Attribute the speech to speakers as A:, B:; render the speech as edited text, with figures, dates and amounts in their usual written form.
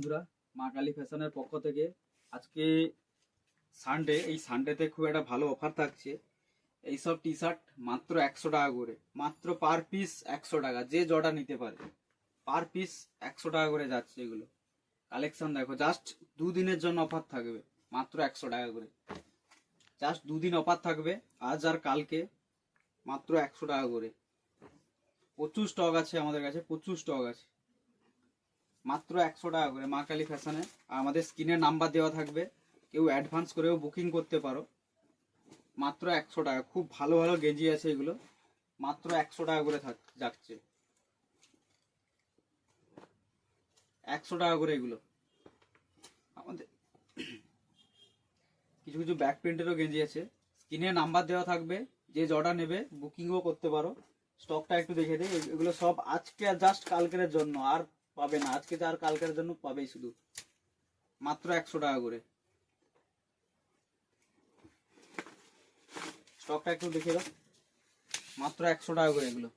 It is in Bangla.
A: বন্ধুরা, মা কালী ফ্যাশনের পক্ষ থেকে আজকে সানডে, এই সানডেতে খুব একটা ভালো অফার থাকছে। এইসব টি শার্ট মাত্র 100 টাকা করে, মাত্র পার পিস 100 টাকা, যে জটা নিতে পারে পার পিস 100 টাকা করে যাচ্ছে। এগুলো কালেকশন দেখো, জাস্ট দুদিনের জন্য অফার থাকবে, মাত্র 100 টাকা করে। জাস্ট দুদিন অফার থাকবে, আজ আর কালকে, মাত্র 100 টাকা করে। প্রচুর স্টক আছে আমাদের কাছে, প্রচুর স্টক আছে, মাত্র 100 টাকা করে মা কালী ফ্যাশনে। আর আমাদের স্ক্রিনে নাম্বার দেওয়া থাকবে, কেউ অ্যাডভান্স করেও বুকিং করতে পারো। মাত্র 100 টাকা, খুব ভালো ভালো গেঞ্জি আছে এগুলো, মাত্র 100 টাকা করে যাচ্ছে। 100 টাকা করে এগুলো। আমাদের কিছু কিছু ব্যাক প্রিন্টেরও গেঞ্জি আছে, স্ক্রিনে নাম্বার দেওয়া থাকবে, যে জটা নেবে বুকিংও করতে পারো। স্টকটা একটু দেখে দিই, এগুলো সব আজকে আর জাস্ট কালকের জন্য, আর পাবে না, আজকে আর কালকের জন্য পাবেই শুধু, মাত্র 100 টাকা করে। স্টকটা একটু দেখে দাও, মাত্র 100 টাকা করে এগুলো।